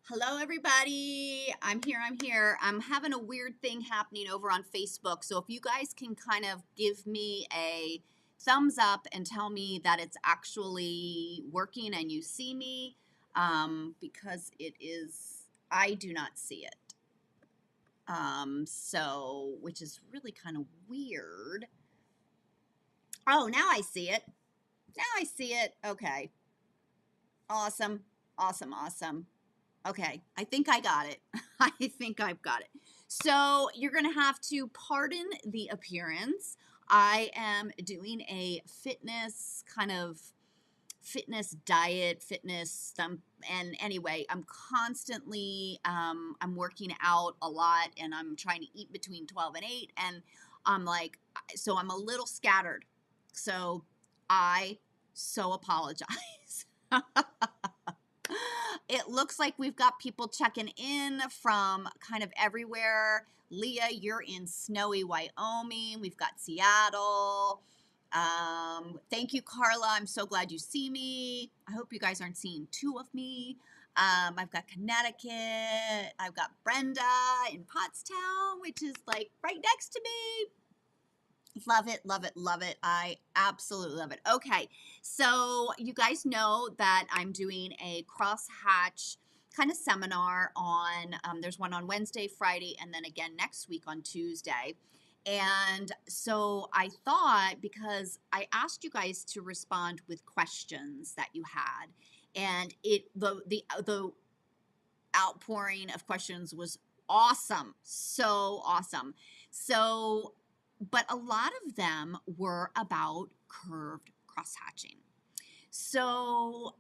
Hello, everybody. I'm here. I'm having a weird thing happening over on Facebook. So if you guys can kind of give me a thumbs up and tell me that it's actually working and you see me, because I do not see it. Which is really kind of weird. Oh, now I see it. Now I see it. Okay. Awesome. Awesome. Okay, I think I got it. I think I've got it. So you're going to have to pardon the appearance. I am doing a fitness diet, and anyway, I'm constantly, I'm working out a lot and I'm trying to eat between 12 and 8. And I'm like, so I'm a little scattered. So I so apologize. It looks like we've got people checking in from kind of everywhere. Leah, you're in snowy Wyoming. We've got Seattle. Thank you, Carla. I'm so glad you see me. I hope you guys aren't seeing two of me. I've got Connecticut. I've got Brenda in Pottstown, which is like right next to me. Love it, love it, love it. I absolutely love it. Okay, so you guys know that I'm doing a crosshatch kind of seminar on, there's one on Wednesday, Friday, and then again next week on Tuesday. And so I thought, because I asked you guys to respond with questions that you had, and the outpouring of questions was awesome, so awesome. So but a lot of them were about curved crosshatching. So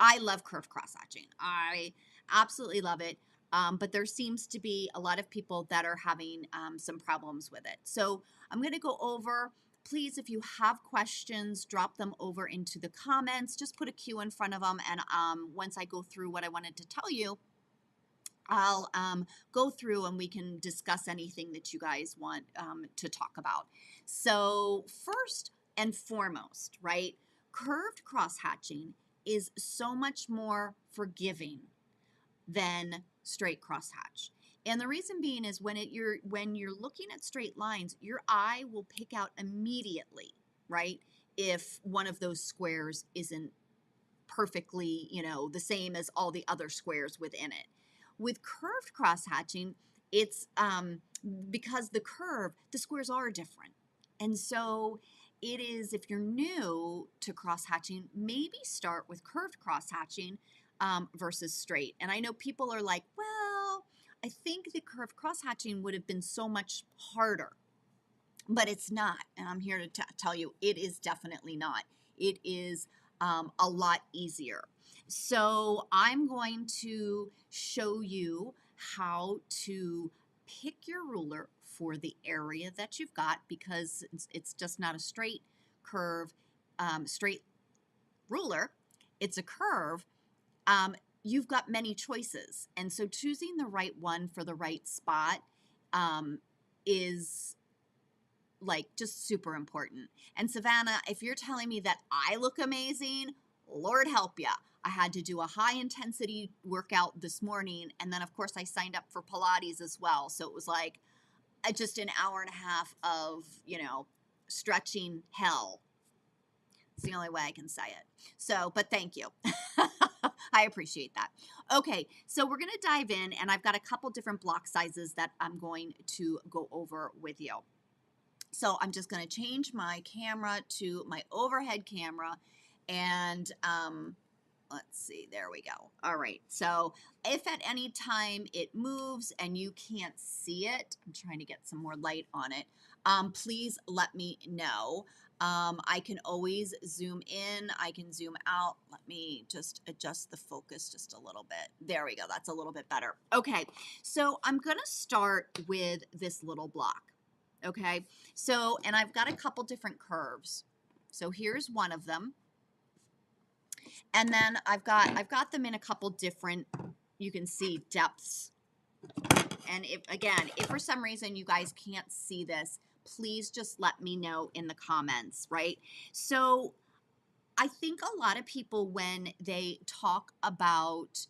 I love curved crosshatching. I absolutely love it. But there seems to be a lot of people that are having some problems with it. So I'm going to go over. Please, if you have questions, drop them over into the comments. Just put a Q in front of them. And once I go through what I wanted to tell you, I'll go through and we can discuss anything that you guys want to talk about. So first and foremost, right, curved crosshatching is so much more forgiving than straight crosshatch. And the reason being is when you're looking at straight lines, your eye will pick out immediately, right, if one of those squares isn't perfectly, the same as all the other squares within it. With curved crosshatching, it's because the squares are different. And so it is, if you're new to crosshatching, maybe start with curved crosshatching versus straight. And I know people are like, well, I think the curved crosshatching would have been so much harder, but it's not. And I'm here to tell you, it is definitely not. It is a lot easier. So I'm going to show you how to pick your ruler for the area that you've got, because it's just not a straight curve, straight ruler. It's a curve. You've got many choices. And so choosing the right one for the right spot is like just super important. And Savannah, if you're telling me that I look amazing, Lord help ya. I had to do a high intensity workout this morning. And then of course I signed up for Pilates as well. So it was like just an hour and a half of, stretching hell. It's the only way I can say it. So, but thank you. I appreciate that. Okay, so we're going to dive in, and I've got a couple different block sizes that I'm going to go over with you. So I'm just going to change my camera to my overhead camera, and let's see, there we go. All right, so if at any time it moves and you can't see it, I'm trying to get some more light on it, please let me know. I can always zoom in, I can zoom out. Let me just adjust the focus just a little bit. There we go, that's a little bit better. Okay, so I'm going to start with this little block. Okay, so, and I've got a couple different curves. So here's one of them. And then I've got them in a couple different, you can see, depths. And if for some reason you guys can't see this, please just let me know in the comments, right? So I think a lot of people, when they talk about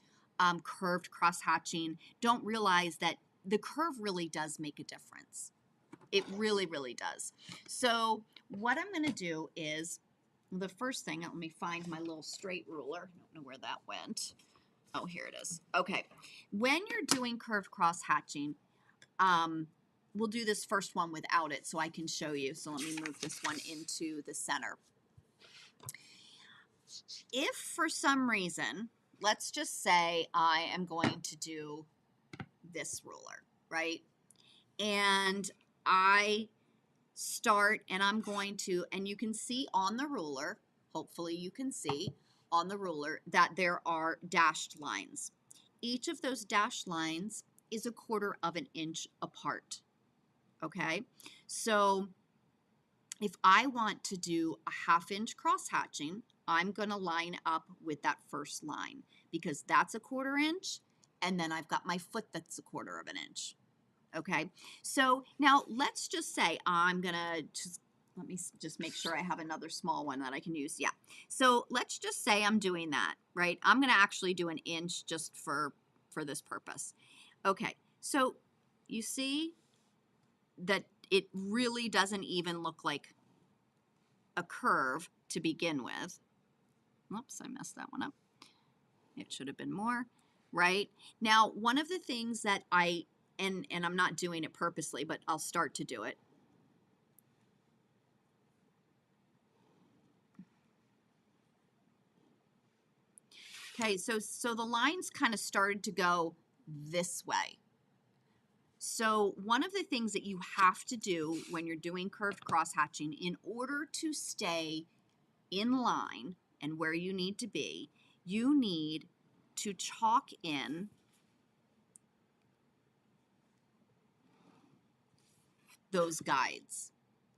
curved cross hatching, don't realize that the curve really does make a difference. It really, really does. So what I'm going to do is, the first thing, let me find my little straight ruler. I don't know where that went. Oh, here it is. Okay. When you're doing curved cross hatching, we'll do this first one without it so I can show you. So let me move this one into the center. If for some reason, let's just say I am going to do this ruler, right? And I start and I'm going to, and you can see on the ruler, hopefully you can see on the ruler that there are dashed lines. Each of those dashed lines is 1/4 of an inch apart, okay? So if I want to do a 1/2 inch cross hatching, I'm going to line up with that first line because that's 1/4 inch, and then I've got my foot that's 1/4 of an inch. Okay, so now let's just say I'm gonna just, let me just make sure I have another small one that I can use. Yeah, so let's just say I'm doing that, right? I'm gonna actually do 1 inch just for this purpose. Okay, so you see that it really doesn't even look like a curve to begin with. Whoops, I messed that one up. It should have been more, right? Now, one of the things that and I'm not doing it purposely, but I'll start to do it. Okay, so the lines kind of started to go this way. So one of the things that you have to do when you're doing curved cross hatching, in order to stay in line and where you need to be, you need to chalk in those guides,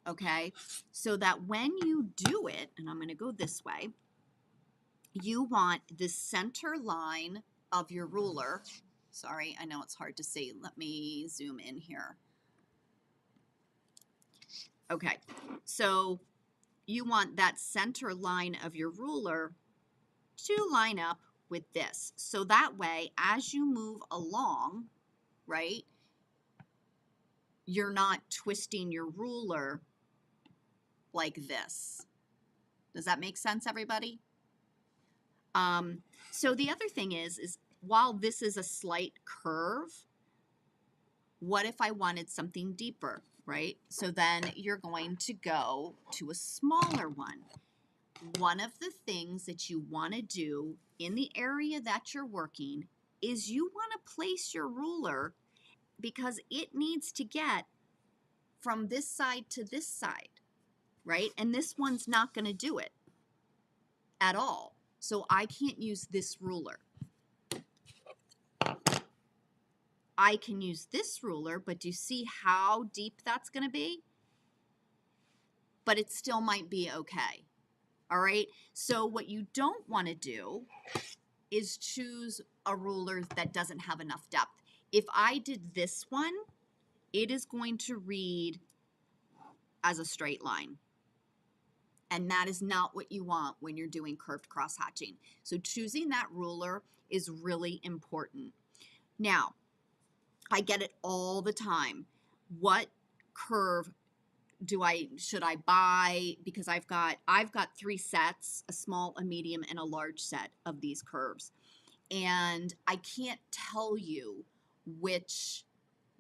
okay? So that when you do it, and I'm going to go this way, you want the center line of your ruler. Sorry, I know it's hard to see. Let me zoom in here. Okay, so you want that center line of your ruler to line up with this. So that way, as you move along, right, you're not twisting your ruler like this. Does that make sense, everybody? So the other thing is while this is a slight curve, what if I wanted something deeper, right? So then you're going to go to a smaller one. One of the things that you want to do in the area that you're working is you want to place your ruler because it needs to get from this side to this side, right? And this one's not going to do it at all. So I can't use this ruler. I can use this ruler, but do you see how deep that's going to be? But it still might be okay. All right. So what you don't want to do is choose a ruler that doesn't have enough depth. If I did this one, it is going to read as a straight line. And that is not what you want when you're doing curved cross hatching. So choosing that ruler is really important. Now, I get it all the time. What curve should I buy? Because I've got 3 sets, a small, a medium, and a large set of these curves. And I can't tell you which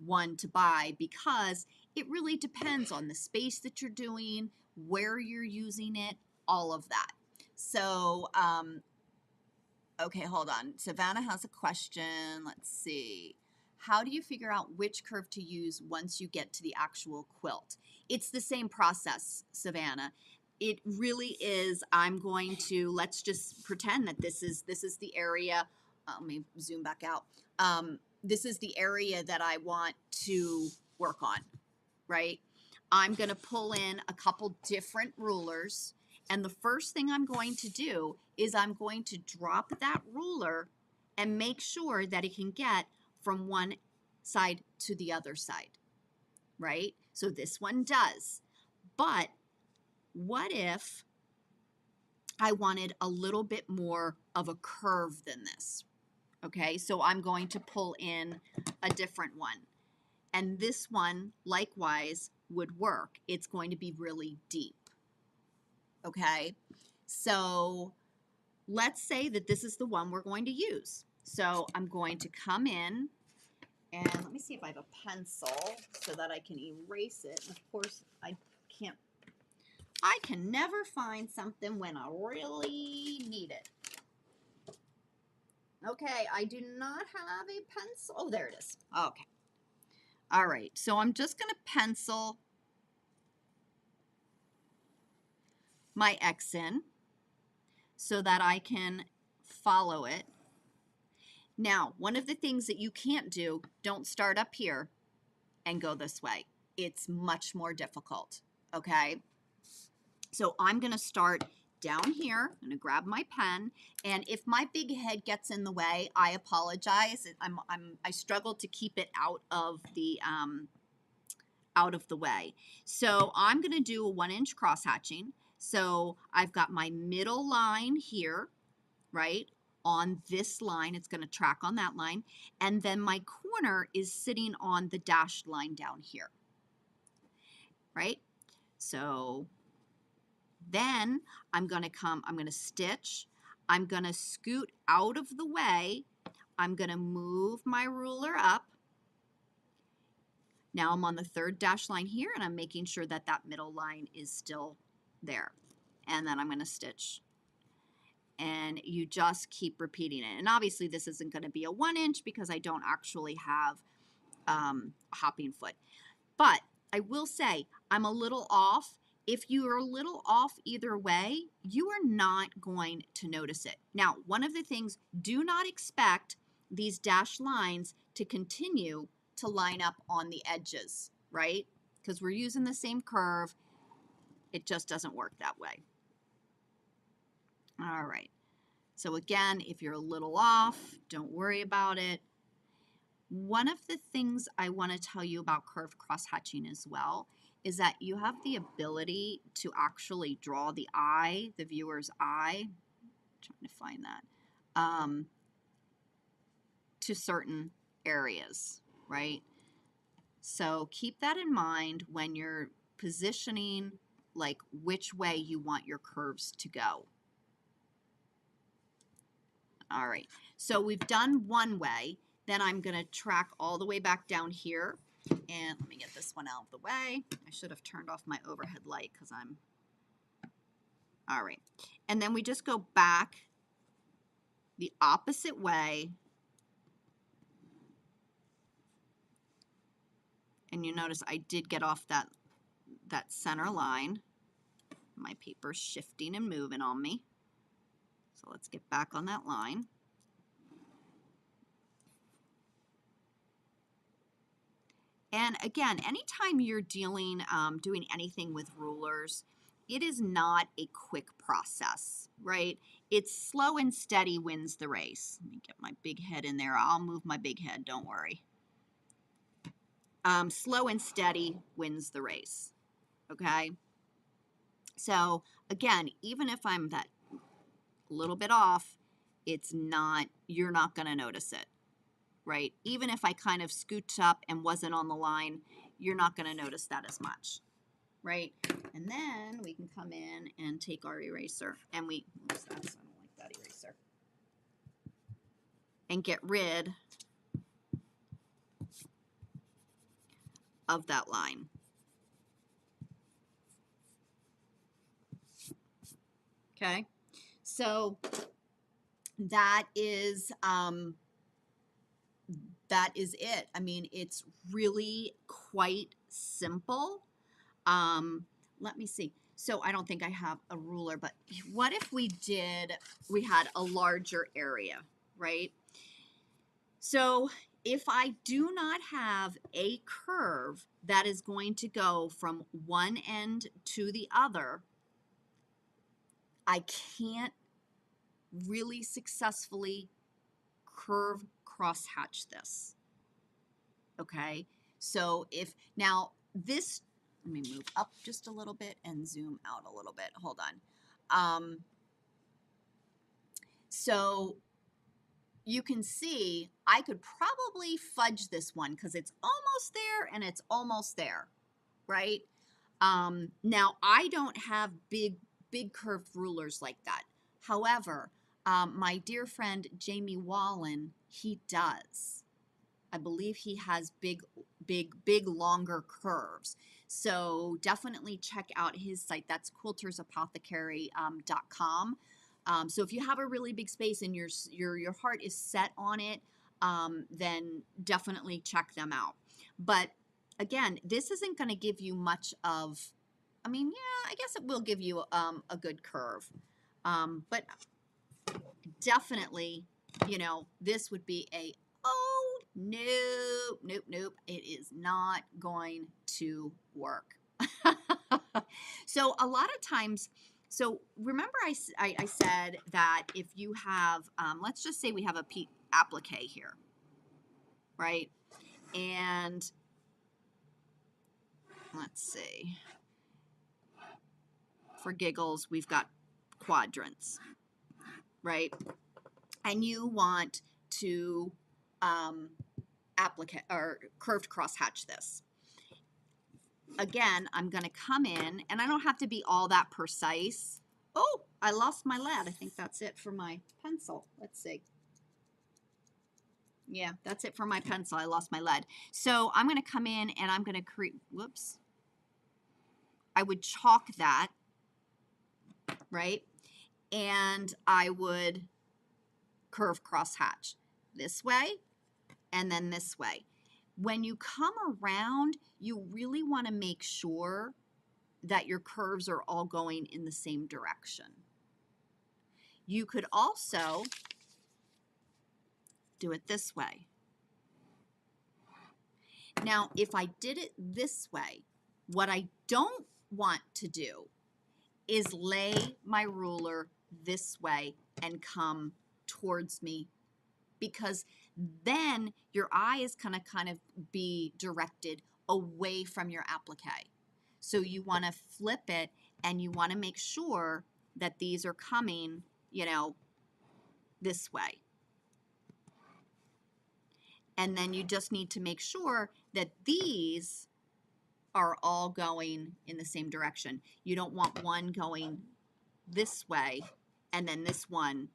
one to buy because it really depends on the space that you're doing, where you're using it, all of that. So, okay, hold on. Savannah has a question. Let's see. How do you figure out which curve to use once you get to the actual quilt? It's the same process, Savannah. It really is. I'm going to, let's just pretend that this is the area. Let me zoom back out. This is the area that I want to work on, right? I'm going to pull in a couple different rulers. And the first thing I'm going to do is I'm going to drop that ruler and make sure that it can get from one side to the other side, right? So this one does. But what if I wanted a little bit more of a curve than this. Okay, so I'm going to pull in a different one. And this one, likewise, would work. It's going to be really deep. Okay, so let's say that this is the one we're going to use. So I'm going to come in and let me see if I have a pencil so that I can erase it. And of course, I can never find something when I really need it. Okay, I do not have a pencil. Oh, there it is. Okay. All right, so I'm just going to pencil my X in so that I can follow it. Now, one of the things that you can't do, don't start up here and go this way. It's much more difficult, okay? So I'm going to start down here. I'm going to grab my pen, and if my big head gets in the way, I apologize. I struggle to keep it out of the way. So I'm going to do a 1-inch cross hatching. So I've got my middle line here, right? On this line, it's going to track on that line. And then my corner is sitting on the dashed line down here, right? So then I'm going to stitch. I'm going to scoot out of the way. I'm going to move my ruler up. Now I'm on the third dashed line here, and I'm making sure that that middle line is still there. And then I'm going to stitch. And you just keep repeating it. And obviously this isn't going to be a 1-inch because I don't actually have a hopping foot. But I will say I'm a little off. If you are a little off either way, you are not going to notice it. Now, one of the things, do not expect these dashed lines to continue to line up on the edges, right? Because we're using the same curve. It just doesn't work that way. All right. So again, if you're a little off, don't worry about it. One of the things I want to tell you about curved cross hatching as well is that you have the ability to actually draw the eye, the viewer's eye, I'm trying to find that, to certain areas, right? So keep that in mind when you're positioning, like which way you want your curves to go. All right, so we've done one way. Then I'm going to track all the way back down here. And let me get this one out of the way. I should have turned off my overhead light because all right. And then we just go back the opposite way. And you notice I did get off that center line. My paper's shifting and moving on me. So let's get back on that line. And again, anytime you're doing anything with rulers, it is not a quick process, right? It's slow and steady wins the race. Let me get my big head in there. I'll move my big head, don't worry. Slow and steady wins the race, okay? So again, even if I'm that little bit off, you're not going to notice it, right? Even if I kind of scooched up and wasn't on the line, you're not going to notice that as much, right? And then we can come in and take our eraser and oops, I don't like that eraser, and get rid of that line. Okay, so that is it. I mean, it's really quite simple. Let me see. So I don't think I have a ruler, but what if we had a larger area, right? So if I do not have a curve that is going to go from one end to the other, I can't really successfully curve crosshatch this. Okay, so let me move up just a little bit and zoom out a little bit. Hold on. So you can see I could probably fudge this one because it's almost there and it's almost there, right? Now I don't have big curved rulers like that. However, my dear friend Jamie Wallen, he does. I believe he has big, longer curves. So definitely check out his site. That's quiltersapothecary.com. So if you have a really big space and your heart is set on it, then definitely check them out. But again, this isn't going to give you much of, I mean, yeah, I guess it will give you a good curve. But definitely, this would be a, oh, nope, it is not going to work. So a lot of times, so remember I said that if you have, let's just say we have a applique here, right? And let's see, for giggles, we've got quadrants, right? And you want to applique or curved crosshatch this. Again, I'm going to come in, and I don't have to be all that precise. Oh, I lost my lead. I think that's it for my pencil. Let's see. Yeah, that's it for my pencil. I lost my lead. So I'm going to come in and I'm going to create, whoops. I would chalk that, right? And I would curve crosshatch this way and then this way. When you come around, you really want to make sure that your curves are all going in the same direction. You could also do it this way. Now, if I did it this way, what I don't want to do is lay my ruler this way and come towards me, because then your eye is going to kind of be directed away from your applique. So you want to flip it and you want to make sure that these are coming, this way. And then you just need to make sure that these are all going in the same direction. You don't want one going this way and then this one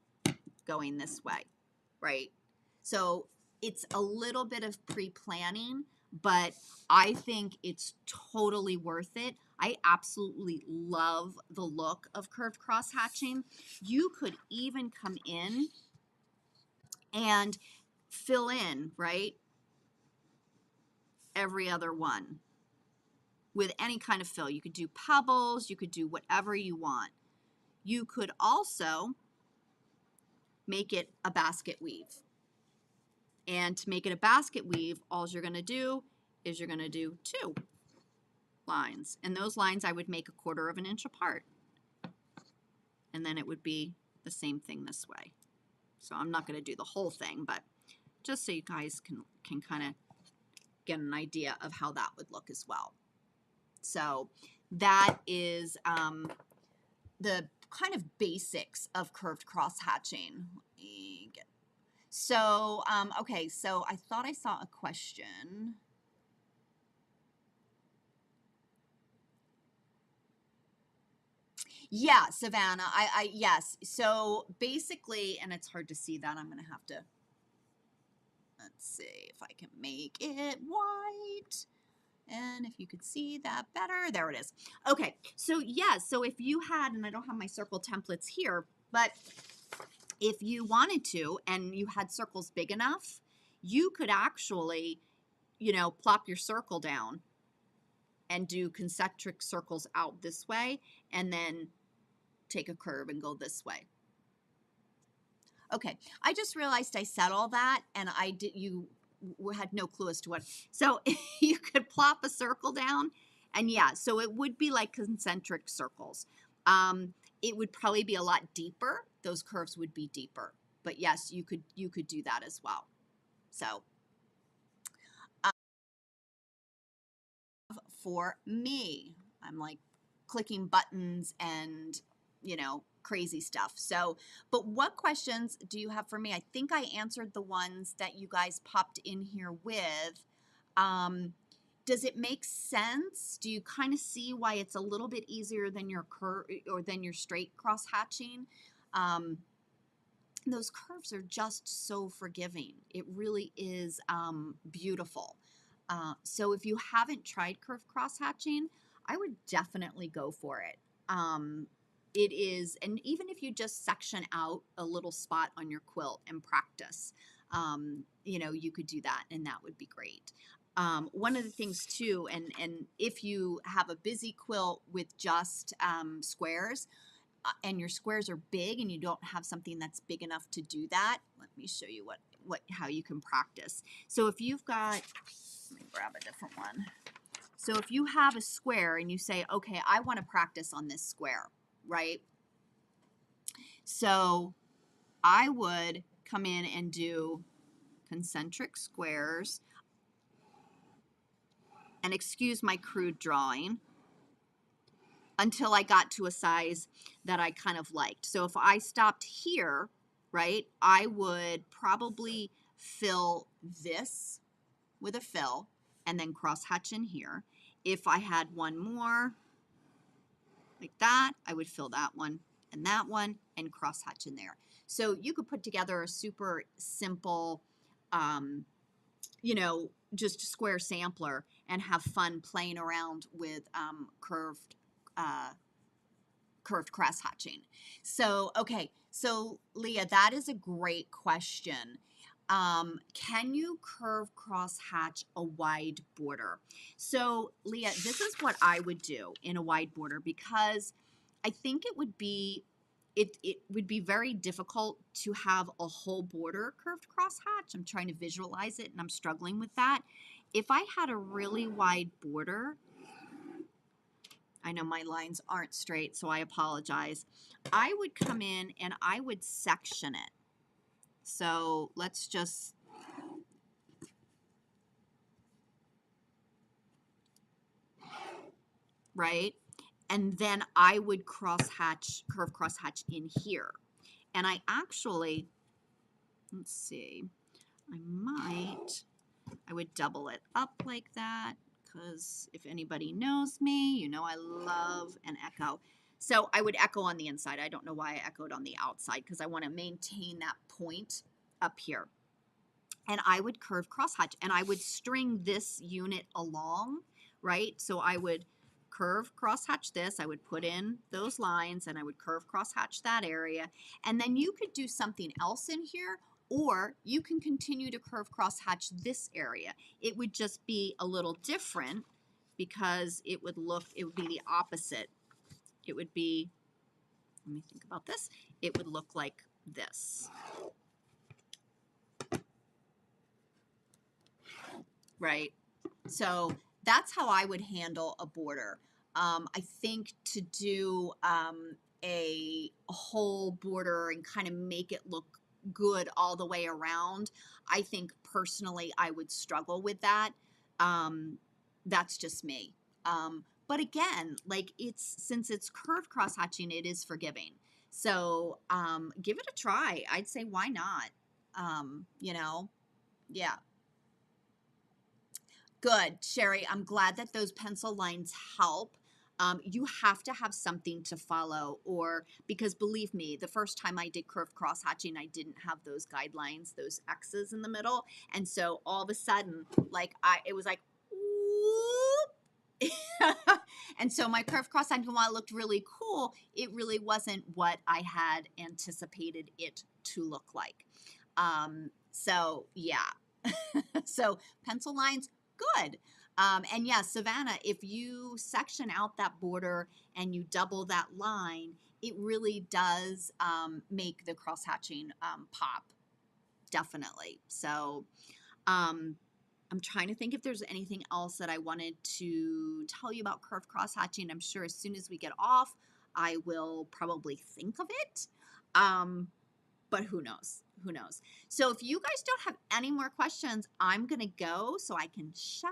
going this way, right? So it's a little bit of pre-planning, but I think it's totally worth it. I absolutely love the look of curved cross hatching. You could even come in and fill in, right, every other one with any kind of fill. You could do pebbles, you could do whatever you want. You could also make it a basket weave. And to make it a basket weave, all you're going to do is you're going to do 2 lines. And those lines I would make 1/4 inch apart. And then it would be the same thing this way. So I'm not going to do the whole thing, but just so you guys can kind of get an idea of how that would look as well. So that is the kind of basics of curved cross hatching. So, okay, so I thought I saw a question. Yeah, Savannah, yes. So basically, and it's hard to see that. I'm going to have to, let's see if I can make it white. And if you could see that better, there it is. Okay, so yeah, so if you had, and I don't have my circle templates here, but if you wanted to, and you had circles big enough, you could actually, plop your circle down and do concentric circles out this way, and then take a curve and go this way. Okay, I just realized I said all that, and you had no clue as to what. So you could plop a circle down, and yeah, so it would be like concentric circles. It would probably be a lot deeper. Those curves would be deeper, but yes, you could do that as well. So for me, I'm like clicking buttons and crazy stuff. So, but what questions do you have for me? I think I answered the ones that you guys popped in here with. Does it make sense? Do you kind of see why it's a little bit easier than your curve or than your straight cross hatching? Those curves are just so forgiving. It really is beautiful. So if you haven't tried curved cross hatching, I would definitely go for it. It is, and even if you just section out a little spot on your quilt and practice, you know, you could do that and that would be great. One of the things too, and if you have a busy quilt with just squares, and your squares are big and you don't have something that's big enough to do that, let me show you how you can practice. So if you've got, let me grab a different one. So if you have a square and you say, okay, I want to practice on this square, right? So I would come in and do concentric squares, and excuse my crude drawing, until I got to a size that I kind of liked. So if I stopped here, right, I would probably fill this with a fill and then cross hatch in here. If I had one more like that, I would fill that one and cross hatch in there. So you could put together a super simple, you know, just square sampler and have fun playing around with curved cross hatching. So, okay. So Leah, that is a great question. Can you curve cross hatch a wide border? So Leah, this is what I would do in a wide border, because I think it would be very difficult to have a whole border curved cross hatch. I'm trying to visualize it and I'm struggling with that. If I had a really wide border, I know my lines aren't straight, so I apologize. I would come in and I would section it. So let's just, right? And then I would curve cross hatch in here. And I actually, let's see, I would double it up like that, because if anybody knows me, you know I love an echo. So I would echo on the inside. I don't know why I echoed on the outside, because I want to maintain that point up here. And I would curve crosshatch and I would string this unit along, right? So I would curve crosshatch this, I would put in those lines and I would curve crosshatch that area. And then you could do something else in here, or you can continue to curve crosshatch this area. It would just be a little different, because it would be the opposite. It would be, let me think about this. It would look like this. Right? So that's how I would handle a border. I think to do a whole border and kind of make it look good all the way around, I think personally I would struggle with that. That's just me. But again, like since it's curved cross hatching, it is forgiving. So give it a try. I'd say why not? You know, yeah. Good, Sherry. I'm glad that those pencil lines help. You have to have something to follow, or because believe me, the first time I did curved cross hatching, I didn't have those guidelines, those X's in the middle. And so all of a sudden, it was like, whoop. And so my curved cross hatching, while it looked really cool, it really wasn't what I had anticipated it to look like. So yeah. So pencil lines, good. And yeah, Savannah, if you section out that border and you double that line, it really does make the cross hatching pop, definitely. So I'm trying to think if there's anything else that I wanted to tell you about curved cross hatching. I'm sure as soon as we get off, I will probably think of it. But who knows? Who knows? So if you guys don't have any more questions, I'm going to go so I can shower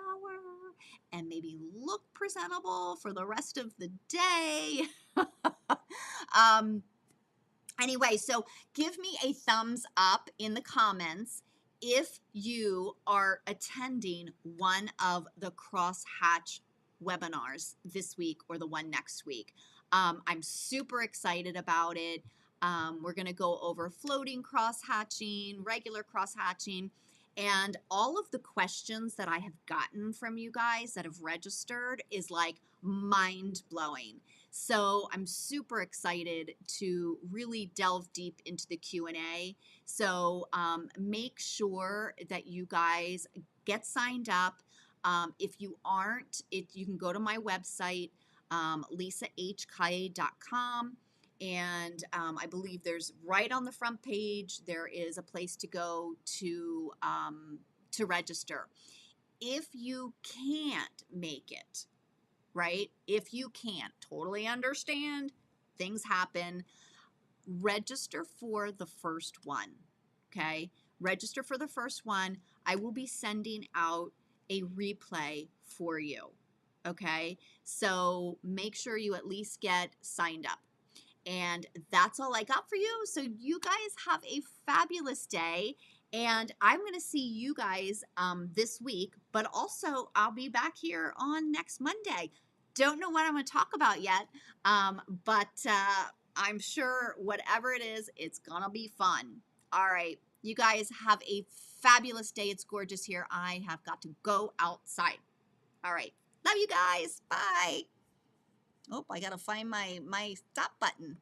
and maybe look presentable for the rest of the day. Anyway, so give me a thumbs up in the comments if you are attending one of the Crosshatch webinars this week or the one next week. I'm super excited about it. We're going to go over floating crosshatching, regular crosshatching, and all of the questions that I have gotten from you guys that have registered is like mind blowing. So I'm super excited to really delve deep into the Q&A. So make sure that you guys get signed up. If you aren't, you can go to my website, lisahkaye.com. And I believe there's right on the front page, there is a place to go to register. If you can't make it, right? If you can't, totally understand, things happen. Register for the first one, okay? Register for the first one. I will be sending out a replay for you, okay? So make sure you at least get signed up. And that's all I got for you. So you guys have a fabulous day. And I'm going to see you guys this week, but also I'll be back here on next Monday. Don't know what I'm going to talk about yet, but I'm sure whatever it is, it's going to be fun. All right. You guys have a fabulous day. It's gorgeous here. I have got to go outside. All right. Love you guys. Bye. Oh, I got to find my stop button.